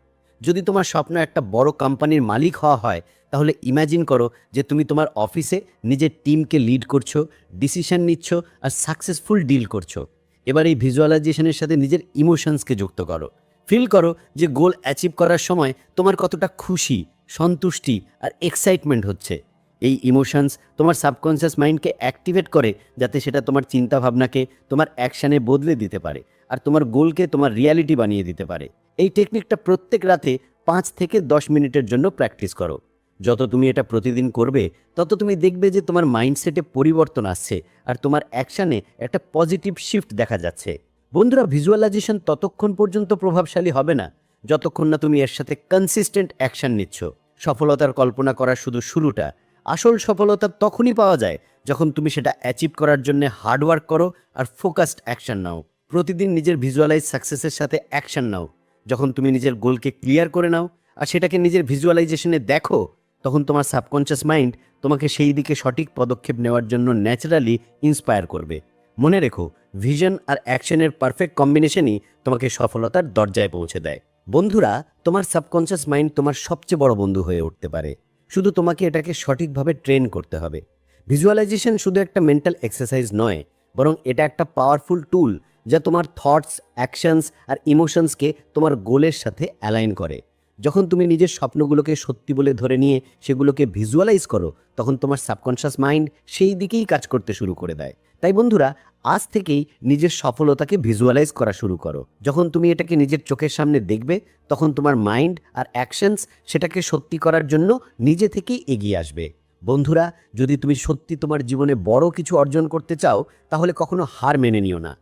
যদি তোমার স্বপ্ন একটা বড় কোম্পানির মালিক হওয়া হয়, তাহলে ইমাজিন করো যে তুমি তোমার অফিসে নিজের টিমকে লিড করছো, ডিসিশন নিচ্ছ আর সাকসেসফুল ডিল করছো। এবার এই ভিজুয়ালাইজেশনের সাথে নিজের ইমোশনসকে যুক্ত করো। ফিল করো যে গোল অ্যাচিভ করার সময় তোমার কতটা খুশি, সন্তুষ্টি আর এক্সাইটমেন্ট হচ্ছে। এই ইমোশনস তোমার সাবকনসিয়াস মাইন্ডকে অ্যাক্টিভেট করে, যাতে সেটা তোমার চিন্তাভাবনাকে তোমার অ্যাকশানে বদলে দিতে পারে আর তোমার গোলকে তোমার রিয়ালিটি বানিয়ে দিতে পারে। এই টেকনিকটা প্রত্যেক রাতে 5 থেকে 10 মিনিটের জন্য প্র্যাকটিস করো। যত তুমি এটা প্রতিদিন করবে, তত তুমি দেখবে যে তোমার মাইন্ডসেটে পরিবর্তন আসছে আর তোমার অ্যাকশানে একটা পজিটিভ শিফট দেখা যাচ্ছে। বন্ধুরা, ভিজুয়ালাইজেশন ততক্ষণ পর্যন্ত প্রভাবশালী হবে না যতক্ষণ না তুমি এর সাথে কনসিস্টেন্ট অ্যাকশন নিচ্ছ। সফলতার কল্পনা করার শুধু শুরুটা। আসল সফলতা তখনই পাওয়া যায় যখন তুমি সেটা অ্যাচিভ করার জন্য হার্ডওয়ার্ক করো আর ফোকাসড অ্যাকশন নাও। প্রতিদিন নিজের ভিজুয়ালাইজ সাকসেসের সাথে অ্যাকশন নাও। যখন তুমি নিজের গোলকে ক্লিয়ার করে নাও আর সেটাকে নিজের ভিজুয়ালাইজেশনে দেখো, তখন তোমার সাবকনশিয়াস মাইন্ড তোমাকে সেই দিকে সঠিক পদক্ষেপ নেওয়ার জন্য ন্যাচারালি ইন্সপায়ার করবে। মনে রেখো, ভিশন আর অ্যাকশনের পারফেক্ট কম্বিনেশনই তোমাকে সফলতার দরজায় পৌঁছে দেয়। বন্ধুরা, তোমার সাবকনশিয়াস মাইন্ড তোমার সবচেয়ে বড় বন্ধু হয়ে উঠতে পারে, শুধু তোমাকে এটাকে সঠিকভাবে ট্রেন করতে হবে। ভিজুয়ালাইজেশন শুধু একটা মেন্টাল এক্সারসাইজ নয়, বরং এটা একটা পাওয়ারফুল টুল যা তোমার থটস, অ্যাকশনস আর ইমোশনসকে তোমার গোলের সাথে অ্যালাইন করে। যখন তুমি নিজের স্বপ্নগুলোকে সত্যি বলে ধরে নিয়ে সেগুলোকে ভিজুয়ালাইজ করো, তখন তোমার সাবকনশিয়াস মাইন্ড সেই দিকেই কাজ করতে শুরু করে দেয়। তাই বন্ধুরা, আজ থেকেই নিজের সফলতাকে ভিজুয়ালাইজ করা শুরু করো। যখন তুমি এটাকে নিজের চোখের সামনে দেখবে, তখন তোমার মাইন্ড আর অ্যাকশনস সেটাকে সত্যি করার জন্য নিজে থেকেই এগিয়ে আসবে। বন্ধুরা, যদি তুমি সত্যি তোমার জীবনে বড় কিছু অর্জন করতে চাও, তাহলে কখনো হার মেনে নিও না।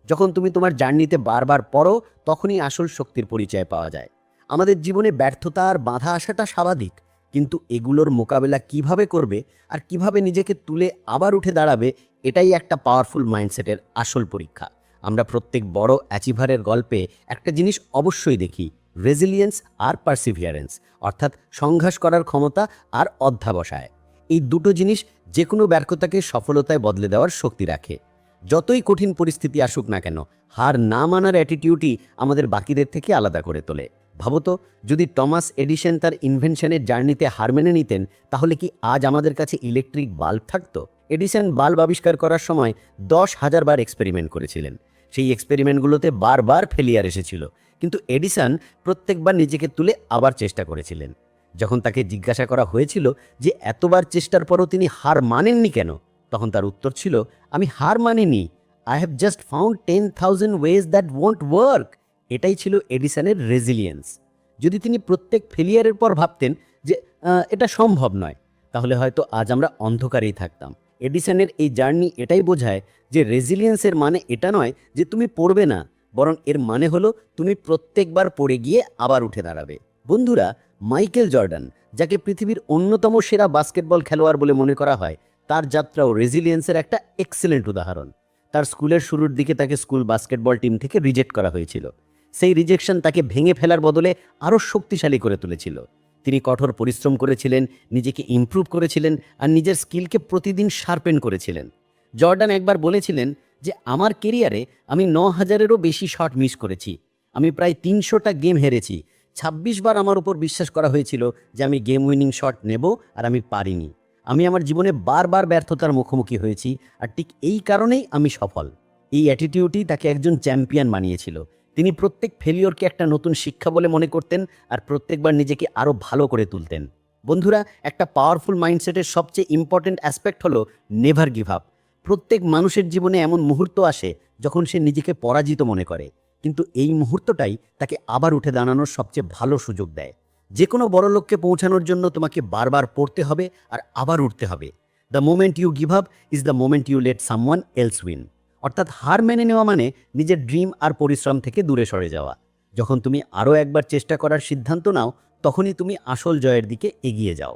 যখন তুমি তোমার জার্নিতে বারবার পড়ো, তখনই আসল শক্তির পরিচয় পাওয়া যায়। আমাদের জীবনে ব্যর্থতা আর বাধা আসাটা স্বাভাবিক, কিন্তু এগুলোর মোকাবেলা কিভাবে করবে আর কিভাবে নিজেকে তুলে আবার উঠে দাঁড়াবে, এটাই একটা পাওয়ারফুল মাইন্ডসেটের আসল পরীক্ষা। আমরা প্রত্যেক বড় অ্যাচিভারের গল্পে একটা জিনিস অবশ্যই দেখি, রেজিলিয়েন্স আর পারসিভিয়ারেন্স, অর্থাৎ সংঘাস করার ক্ষমতা আর অধ্যাবসায়। এই দুটো জিনিস যে কোনো ব্যর্থতাকে সফলতায় বদলে দেওয়ার শক্তি রাখে। যতই কঠিন পরিস্থিতি আসুক না কেন, হার না মানার অ্যাটিটিউডই আমাদের বাকিদের থেকে আলাদা করে তোলে। ভাবো তো, যদি টমাস এডিসন তার ইনভেনশনের জার্নিতে হার মেনে নিতেন, তাহলে কি আজ আমাদের কাছে ইলেকট্রিক বাল্ব থাকতো? এডিসন বাল্ব আবিষ্কার করার সময় 10,000 বার এক্সপেরিমেন্ট করেছিলেন। সেই এক্সপেরিমেন্টগুলোতে বারবার ফেলিয়ার এসেছিল, কিন্তু এডিসন প্রত্যেকবার নিজেকে তুলে আবার চেষ্টা করেছিলেন। যখন তাকে জিজ্ঞাসা করা হয়েছিল যে এতবার চেষ্টার পরও তিনি হার মানেননি কেন, তখন তার উত্তর ছিল, আমি হার মানিনি, I have just found 10,000 ways that won't work. এটাই ছিল এডিসনের রেজিলিয়েন্স। যদি তিনি প্রত্যেক ফেলিয়ারের পর ভাবতেন যে এটা সম্ভব নয়, তাহলে হয়তো আজ আমরা অন্ধকারেই থাকতাম। এডিসনের এই জার্নি এটাই বোঝায় যে রেজিলিয়েন্সের মানে এটা নয় যে তুমি পড়বে না, বরং এর মানে হলো তুমি প্রত্যেকবার পড়ে গিয়ে আবার উঠে দাঁড়াবে। বন্ধুরা, মাইকেল জর্ডান, যাকে পৃথিবীর অন্যতম সেরা বাস্কেটবল খেলোয়াড় বলে মনে করা হয়, তার যাত্রাও রেজিলিয়েন্সের একটা এক্সেলেন্ট উদাহরণ। তার স্কুলের শুরুর দিকে তাকে স্কুল বাস্কেটবল টিম থেকে রিজেক্ট করা হয়েছিল। সেই রিজেকশন তাকে ভেঙে ফেলার বদলে আরও শক্তিশালী করে তুলেছিল। তিনি কঠোর পরিশ্রম করেছিলেন, নিজেকে ইমপ্রুভ করেছিলেন আর নিজের স্কিলকে প্রতিদিন শার্পেন করেছিলেন। জর্ডান একবার বলেছিলেন যে আমার কেরিয়ারে আমি 9,000-এরও বেশি শট মিস করেছি, আমি প্রায় 300টা গেম হেরেছি, 26 বার আমার উপর বিশ্বাস করা হয়েছিল যে আমি গেম উইনিং শট নেব আর আমি পারিনি। আমি আমার জীবনে বারবার ব্যর্থতার মুখোমুখি হয়েছি, আর ঠিক এই কারণেই আমি সফল। এই অ্যাটিটিউডই তাকে একজন চ্যাম্পিয়ন বানিয়েছিল। তিনি প্রত্যেক ফেলিওরকে একটা নতুন শিক্ষা বলে মনে করতেন আর প্রত্যেকবার নিজেকে আরও ভালো করে তুলতেন। বন্ধুরা, একটা পাওয়ারফুল মাইন্ডসেটের সবচেয়ে ইম্পর্ট্যান্ট অ্যাসপেক্ট হলো নেভার গিভ আপ। প্রত্যেক মানুষের জীবনে এমন মুহূর্ত আসে যখন সে নিজেকে পরাজিত মনে করে, কিন্তু এই মুহূর্তটাই তাকে আবার উঠে দাঁড়ানোর সবচেয়ে ভালো সুযোগ দেয়। যে কোনো বড় লক্ষ্যে পৌঁছানোর জন্য তোমাকে বারবার পড়তে হবে আর আবার উঠতে হবে। The moment you give up is the moment you let someone else win. অর্থাৎ হার মেনে নেওয়া মানে নিজের ড্রিম আর পরিশ্রম থেকে দূরে সরে যাওয়া। যখন তুমি আরও একবার চেষ্টা করার সিদ্ধান্ত নাও, তখনই তুমি আসল জয়ের দিকে এগিয়ে যাও।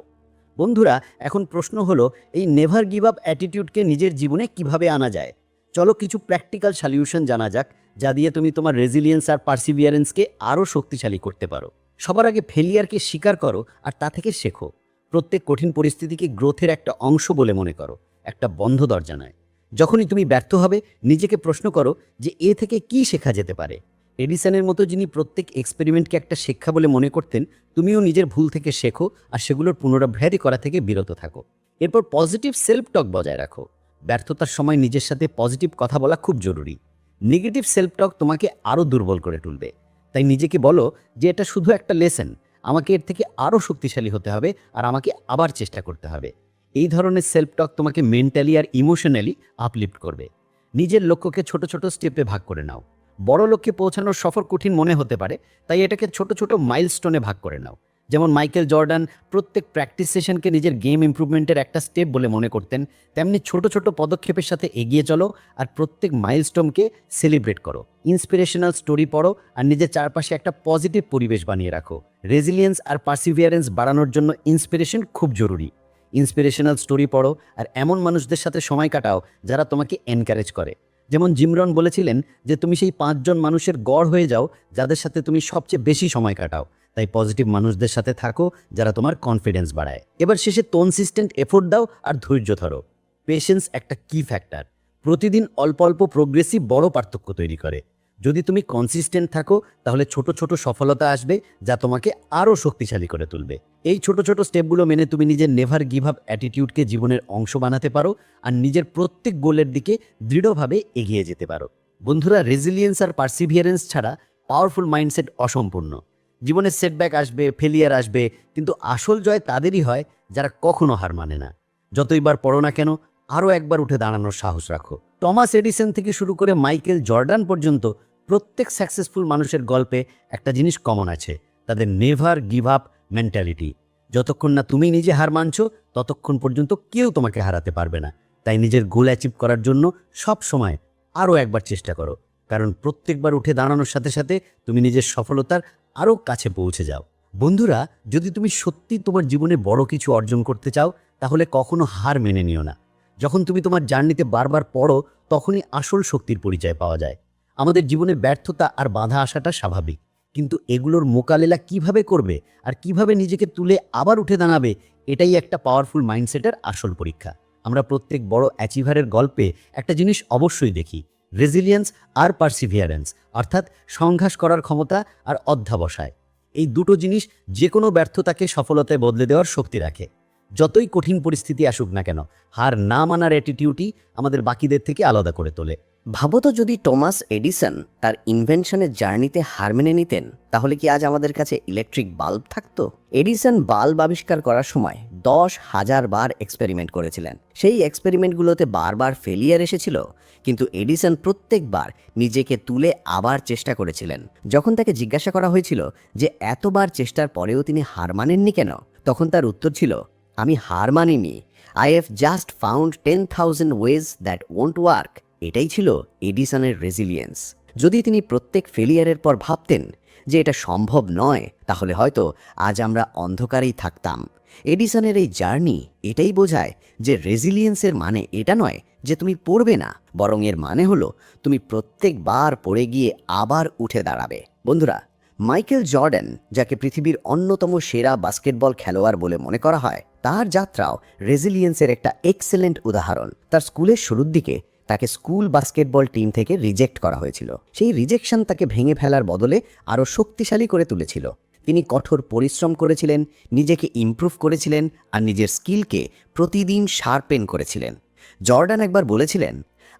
বন্ধুরা, এখন প্রশ্ন হলো, এই নেভার গিভ আপ অ্যাটিটিউডকে নিজের জীবনে কিভাবে আনা যায়? চলো কিছু প্র্যাকটিক্যাল সলিউশন জানা যাক, যা দিয়ে তুমি তোমার রেজিলিয়েন্স আর পারসিভিয়ারেন্সকে আরও শক্তিশালী করতে পারো। সবার আগে ফেলিয়ারকে স্বীকার করো আর তা থেকে শেখো। প্রত্যেক কঠিন পরিস্থিতিকে গ্রোথের একটা অংশ বলে মনে করো, একটা বন্ধ দরজা নয়। যখনই তুমি ব্যর্থ হবে, নিজেকে প্রশ্ন করো যে এ থেকে কি শেখা যেতে পারে। এডিসনের মতো যিনি প্রত্যেক এক্সপেরিমেন্টকে একটা শিক্ষা বলে মনে করতেন, তুমিও নিজের ভুল থেকে শেখো আর সেগুলোর পুনরাবৃত্তি করা থেকে বিরত থাকো। এরপর পজিটিভ সেলফ টক বজায় রাখো। ব্যর্থতার সময় নিজের সাথে পজিটিভ কথা বলা খুব জরুরি। নেগেটিভ সেলফ টক তোমাকে আরও দুর্বল করে তুলবে। তাই নিজেকে বলো যে এটা শুধু একটা লেসন, আমাকে এর থেকে আরও শক্তিশালী হতে হবে আর আমাকে আবার চেষ্টা করতে হবে। এই ধরনের সেলফ টক তোমাকে মেন্টালি আর ইমোশনালি আপলিফ্ট করবে। নিজের লক্ষ্যকে ছোট ছোট স্টেপে ভাগ করে নাও। বড় লক্ষ্যে পৌঁছানোর সফর কঠিন মনে হতে পারে, তাই এটাকে ছোট ছোট মাইলস্টোনে ভাগ করে নাও। যেমন মাইকেল জর্ডান প্রত্যেক প্র্যাকটিস সেশনকে নিজের গেম ইমপ্রুভমেন্টের একটা স্টেপ বলে মনে করতেন, তেমনি ছোট ছোট পদক্ষেপের সাথে এগিয়ে চলো আর প্রত্যেক মাইলস্টোনকে সেলিব্রেট করো। ইন্সপিরেশনাল স্টোরি পড়ো আর নিজের চারপাশে একটা পজিটিভ পরিবেশ বানিয়ে রাখো। রেজিলিয়েন্স আর পারসিভিয়ারেন্স বাড়ানোর জন্য ইন্সপিরেশন খুব জরুরি। ইন্সপিরেশনাল স্টোরি পড়ো আর এমন মানুষদের সাথে সময় কাটাও যারা তোমাকে এনকারেজ করে। যেমন জিম রন বলেছিলেন যে তুমি সেই 5 জন মানুষের গড় হয়ে যাও যাদের সাথে তুমি সবচেয়ে বেশি সময় কাটাও। তাই পজিটিভ মানুষদের সাথে থাকো যারা তোমার কনফিডেন্স বাড়ায়। এবার শেষে কনসিস্টেন্ট এফোর্ট দাও আর ধৈর্য ধরো। পেশেন্স একটা কি ফ্যাক্টর। প্রতিদিন অল্প অল্প প্রোগ্রেসই বড় পার্থক্য তৈরি করে। যদি তুমি কনসিস্টেন্ট থাকো, তাহলে ছোট ছোট সফলতা আসবে যা তোমাকে আরও শক্তিশালী করে তুলবে। এই ছোট ছোট স্টেপগুলো মেনে তুমি নিজের নেভার গিভ আপ অ্যাটিটিউডকে জীবনের অংশ বানাতে পারো আর নিজের প্রত্যেক গোলের দিকে দৃঢ়ভাবে এগিয়ে যেতে পারো। বন্ধুরা, রেজিলিয়েন্স আর পারসিভিয়ারেন্স ছাড়া পাওয়ারফুল মাইন্ডসেট অসম্পূর্ণ। জীবনের সেটব্যাক আসবে, ফেলিয়ার আসবে, কিন্তু আসল জয় তাদেরই হয় যারা কখনো হার মানে না। যতইবার পড়ো না কেন, আরও একবার উঠে দাঁড়ানোর সাহস রাখো। টমাস এডিসন থেকে শুরু করে মাইকেল জর্ডান পর্যন্ত প্রত্যেক সাকসেসফুল মানুষের গল্পে একটা জিনিস কমন আছে, তাদের নেভার গিভ আপ মেন্টালিটি। যতক্ষণ না তুমি নিজে হার মানছো, ততক্ষণ পর্যন্ত কেউ তোমাকে হারাতে পারবে না। তাই নিজের গোল অ্যাচিভ করার জন্য সব সময় আরও একবার চেষ্টা করো, কারণ প্রত্যেকবার উঠে দাঁড়ানোর সাথে সাথে তুমি নিজের সফলতার আরও কাছে পৌঁছে যাও। বন্ধুরা, যদি তুমি সত্যি তোমার জীবনে বড় কিছু অর্জন করতে চাও, তাহলে কখনো হার মেনে নিও না। যখন তুমি তোমার জার্নিতে বারবার পড়ো, তখনই আসল শক্তির পরিচয় পাওয়া যায়। আমাদের জীবনে ব্যর্থতা আর বাধা আসাটা স্বাভাবিক, কিন্তু এগুলোর মোকাবেলা কিভাবে করবে আর কিভাবে নিজেকে তুলে আবার উঠে দাঁড়াবে, এটাই একটা পাওয়ারফুল মাইন্ডসেটের আসল পরীক্ষা। আমরা প্রত্যেক বড় অ্যাচিভারের গল্পে একটা জিনিস অবশ্যই দেখি, রেজিলিয়েন্স আর পারসিভিয়ারেন্স, অর্থাৎ সংঘাস করার ক্ষমতা আর অধ্যবসায়। এই দুটো জিনিস যে কোনো ব্যর্থতাকে সফলতায় বদলে দেওয়ার শক্তি রাখে। যতই কঠিন পরিস্থিতি আসুক না কেন, হার না মানার অ্যাটিটিউডই আমাদের বাকিদের থেকে আলাদা করে তোলে। ভাবো তো, যদি টমাস এডিসন তার ইনভেনশনের জার্নিতে হার মেনে নিতেন, তাহলে কি আজ আমাদের কাছে ইলেকট্রিক বাল্ব থাকতো? এডিসন বাল্ব আবিষ্কার করার সময় 10,000 বার এক্সপেরিমেন্ট করেছিলেন। সেই এক্সপেরিমেন্টগুলোতে বারবার ফেলিয়ার এসেছিল, কিন্তু এডিসন প্রত্যেকবার নিজেকে তুলে আবার চেষ্টা করেছিলেন। যখন তাকে জিজ্ঞাসা করা হয়েছিল যে এতবার চেষ্টার পরেও তিনি হার মানেননি কেন, তখন তার উত্তর ছিল, আমি হার মানিনি, I have just found 10,000 ways that won't work. এটাই ছিল এডিসনের রেজিলিয়েন্স। যদি তিনি প্রত্যেক ফেলিয়ারের পর ভাবতেন যে এটা সম্ভব নয়, তাহলে হয়তো আজ আমরা অন্ধকারেই থাকতাম। এডিসনের এই জার্নি এটাই বোঝায় যে রেজিলিয়েন্সের মানে এটা নয় যে তুমি পড়বে না, বরং এর মানে হলো তুমি প্রত্যেকবার পড়ে গিয়ে আবার উঠে দাঁড়াবে। বন্ধুরা, মাইকেল জর্ডান, যাকে পৃথিবীর অন্যতম সেরা বাস্কেটবল খেলোয়াড় বলে মনে করা হয়, তার যাত্রাও রেজিলিয়েন্সের একটা এক্সেলেন্ট উদাহরণ। তার স্কুলের শুরুর দিকে তাকে স্কুল বাস্কেটবল টিম থেকে রিজেক্ট করা হয়েছিল। সেই রিজেকশন তাকে ভেঙে ফেলার বদলে আরও শক্তিশালী করে তুলেছিল। তিনি কঠোর পরিশ্রম করেছিলেন, নিজেকে ইমপ্রুভ করেছিলেন আর নিজের স্কিলকে প্রতিদিন শার্পেন করেছিলেন। জর্ডান একবার বলেছিলেন,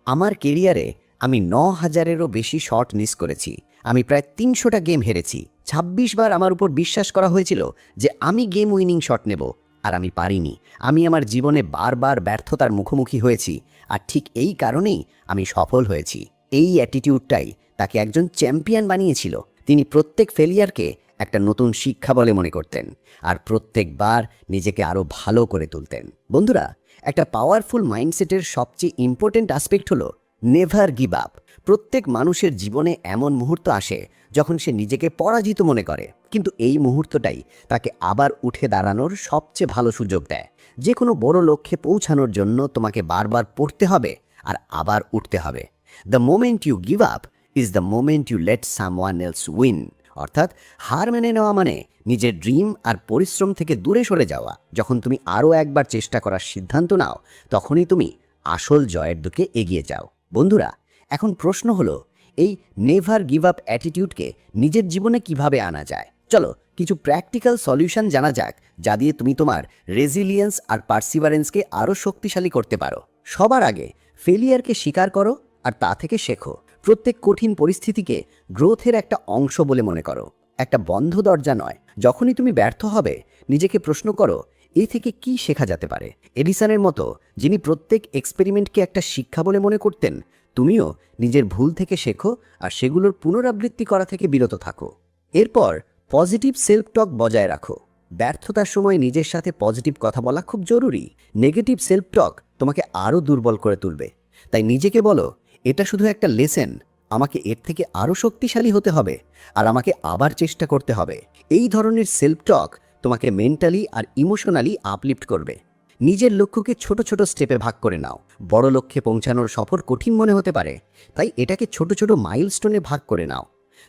আমার কেরিয়ারে আমি 9,000-এরও বেশি শট মিস করেছি, আমি প্রায় 300টা গেম হেরেছি, 26 বার আমার উপর বিশ্বাস করা হয়েছিল যে আমি গেম উইনিং শট নেব, আর আমি পারিনি। আমি আমার জীবনে বারবার ব্যর্থতার মুখোমুখি হয়েছি, আর ঠিক এই কারণেই আমি সফল হয়েছি। এই অ্যাটিটিউডটাই তাকে একজন চ্যাম্পিয়ন বানিয়েছিল। তিনি প্রত্যেক ফেলিয়ারকে একটা নতুন শিক্ষা বলে মনে করতেন আর প্রত্যেকবার নিজেকে আরও ভালো করে তুলতেন। বন্ধুরা, একটা পাওয়ারফুল মাইন্ডসেটের সবচেয়ে ইম্পর্টেন্ট অ্যাসপেক্ট হলো নেভার গিভ আপ। প্রত্যেক মানুষের জীবনে এমন মুহূর্ত আসে যখন সে নিজেকে পরাজিত মনে করে, কিন্তু এই মুহূর্তটাই তাকে আবার উঠে দাঁড়ানোর সবচেয়ে ভালো সুযোগ দেয়। যে কোনো বড় লক্ষ্যে পৌঁছানোর জন্য তোমাকে বারবার পড়তে হবে আর আবার উঠতে হবে। The moment you give up is the moment you let someone else win. অর্থাৎ হার মেনে নেওয়া মানে নিজের ড্রিম আর পরিশ্রম থেকে দূরে সরে যাওয়া। যখন তুমি আরও একবার চেষ্টা করার সিদ্ধান্ত নাও, তখনই তুমি আসল জয়ের দিকে এগিয়ে যাও। বন্ধুরা, এখন প্রশ্ন হলো, এই নেভার গিভ আপ অ্যাটিটিউডকে নিজের জীবনে কিভাবে আনা যায়? চলো কিছু প্র্যাকটিক্যাল সলিউশন জানা যাক, যা দিয়ে তুমি তোমার রেজিলিয়েন্স আর পার্সিভারেন্সকে আরও শক্তিশালী করতে পারো। সবার আগে ফেলিয়ারকে স্বীকার করো আর তা থেকে শেখো। প্রত্যেক কঠিন পরিস্থিতিকে গ্রোথের একটা অংশ বলে মনে করো, একটা বন্ধ দরজা নয়। যখনই তুমি ব্যর্থ হবে, নিজেকে প্রশ্ন করো, এই থেকে কি শেখা যেতে পারে? এডিসনের মতো, যিনি প্রত্যেক এক্সপেরিমেন্টকে একটা শিক্ষা বলে মনে করতেন, তুমিও নিজের ভুল থেকে শেখো আর সেগুলোর পুনরাবৃত্তি করা থেকে বিরত থাকো। এরপর পজিটিভ সেলফ টক বজায় রাখো। ব্যর্থতার সময় নিজের সাথে পজিটিভ কথা বলা খুব জরুরি। নেগেটিভ সেলফ টক তোমাকে আরও দুর্বল করে তুলবে। তাই নিজেকে বলো, এটা শুধু একটা লেসেন, আমাকে এর থেকে আরও শক্তিশালী হতে হবে আর আমাকে আবার চেষ্টা করতে হবে। এই ধরনের সেলফ টক তোমাকে মেন্টালি আর ইমোশনালি আপলিফট করবে। নিজের লক্ষ্যকে ছোট ছোট স্টেপে ভাগ করে নাও। বড় লক্ষ্যে পৌঁছানোর সফর কঠিন মনে হতে পারে, তাই এটাকে ছোট ছোট মাইলস্টোনে ভাগ করে নাও।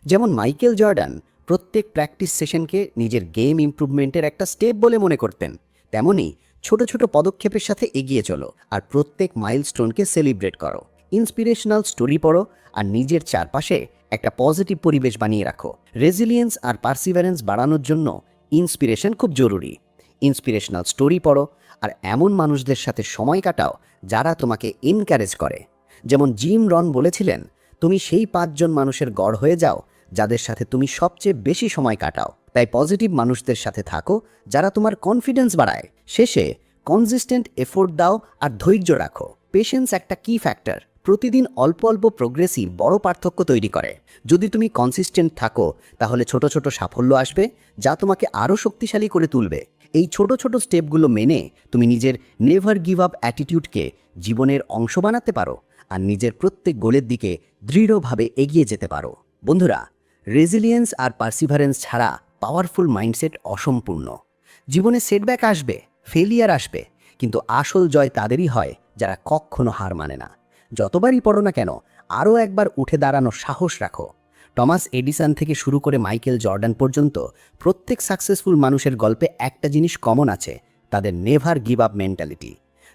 যেমন মাইকেল জর্ডান প্রত্যেক প্র্যাকটিস সেশনকে নিজের গেম ইমপ্রুভমেন্টের একটা স্টেপ বলে মনে করতেন, তেমনই ছোট ছোট পদক্ষেপের সাথে এগিয়ে চলো আর প্রত্যেক মাইলস্টোনকে সেলিব্রেট করো। ইন্সপিরেশনাল স্টোরি পড়ো আর নিজের চারপাশে একটা পজিটিভ পরিবেশ বানিয়ে রাখো। রেজিলিয়েন্স আর পার্সিভারেন্স বাড়ানোর জন্য ইন্সপিরেশন খুব জরুরি। ইন্সপিরেশনাল স্টোরি পড়ো আর এমন মানুষদের সাথে সময় কাটাও যারা তোমাকে এনকারেজ করে। যেমন জিম রন বলেছিলেন, তুমি সেই 5 জন মানুষের গড় হয়ে যাও যাদের সাথে তুমি সবচেয়ে বেশি সময় কাটাও। তাই পজিটিভ মানুষদের সাথে থাকো যারা তোমার কনফিডেন্স বাড়ায়। শেষে কনসিস্টেন্ট এফোর্ট দাও আর ধৈর্য রাখো। পেশেন্স একটা কি ফ্যাক্টর। প্রতিদিন অল্প অল্প প্রোগ্রেসই বড় পার্থক্য তৈরি করে। যদি তুমি কনসিস্টেন্ট থাকো, তাহলে ছোট ছোট সাফল্য আসবে যা তোমাকে আরও শক্তিশালী করে তুলবে। এই ছোট ছোট স্টেপগুলো মেনে তুমি নিজের নেভার গিভ আপ অ্যাটিটিউডকে জীবনের অংশ বানাতে পারো আর নিজের প্রত্যেক গোলের দিকে দৃঢ়ভাবে এগিয়ে যেতে পারো। বন্ধুরা, রেজিলিয়েন্স আর পার্সিভারেন্স ছাড়া পাওয়ারফুল মাইন্ডসেট অসম্পূর্ণ। জীবনে সেটব্যাক আসবে, ফেলিয়ার আসবে, কিন্তু আসল জয় তাদেরই হয় যারা কখনো হার মানে না। যতবারই পড়ো না কেন, আরও একবার উঠে দাঁড়ানোর সাহস রাখো। টমাস এডিসন থেকে শুরু করে মাইকেল জর্ডান পর্যন্ত প্রত্যেক সাকসেসফুল মানুষের গল্পে একটা জিনিস কমন আছে, তাদের নেভার গিভ আপ মেন্টালিটি।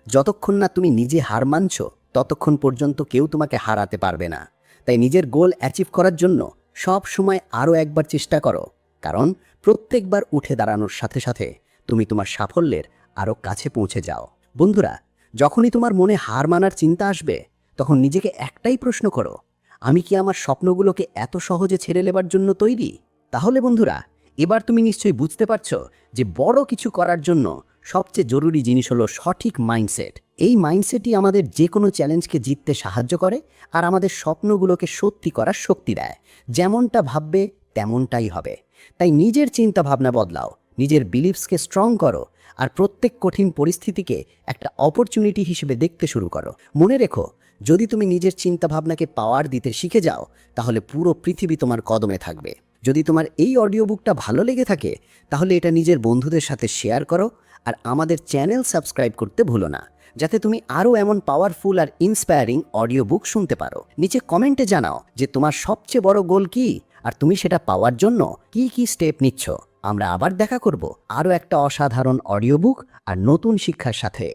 যতক্ষণ না তুমি নিজে হার মানছ, ততক্ষণ পর্যন্ত কেউ তোমাকে হারাতে পারবে না। তাই নিজের গোল অ্যাচিভ করার জন্য সব সময় আরও একবার চেষ্টা করো, কারণ প্রত্যেকবার উঠে দাঁড়ানোর সাথে সাথে তুমি তোমার সাফল্যের আরও কাছে পৌঁছে যাও। বন্ধুরা, যখনই তোমার মনে হার মানার চিন্তা আসবে, তখন নিজেকে একটাই প্রশ্ন করো, আমি কি আমার স্বপ্নগুলোকে এত সহজে ছেড়ে নেবার জন্য তৈরি? তাহলে বন্ধুরা, এবার তুমি নিশ্চয়ই বুঝতে পারছো যে বড় কিছু করার জন্য সবচেয়ে জরুরি জিনিস হলো সঠিক মাইন্ডসেট। এই মাইন্ডসেটই আমাদের যে কোনো চ্যালেঞ্জকে জিততে সাহায্য করে আর আমাদের স্বপ্নগুলোকে সত্যি করার শক্তি দেয়। যেমনটা ভাববে তেমনটাই হবে। তাই নিজের চিন্তা ভাবনা বদলাও, নিজের বিলিভসকে স্ট্রং করো আর প্রত্যেক কঠিন পরিস্থিতিকে একটা অপরচুনিটি হিসেবে দেখতে শুরু করো। মনে রেখো, যদি তুমি নিজের চিন্তাভাবনাকে পাওয়ার দিতে শিখে যাও, তাহলে পুরো পৃথিবী তোমার কদমে থাকবে। যদি তোমার এই অডিও বুকটা ভালো লেগে থাকে, তাহলে এটা নিজের বন্ধুদের সাথে শেয়ার করো আর আমাদের চ্যানেল সাবস্ক্রাইব করতে ভুলো না, যাতে তুমি আরও এমন পাওয়ারফুল আর ইন্সপায়ারিং অডিও বুক শুনতে পারো। নিচে কমেন্টে জানাও যে তোমার সবচেয়ে বড় গোল কি আর তুমি সেটা পাওয়ার জন্য কি কি স্টেপ নিচ্ছ। আমরা আবার দেখা করব আরও একটা অসাধারণ অডিও বুক আর নতুন শিক্ষার সাথে।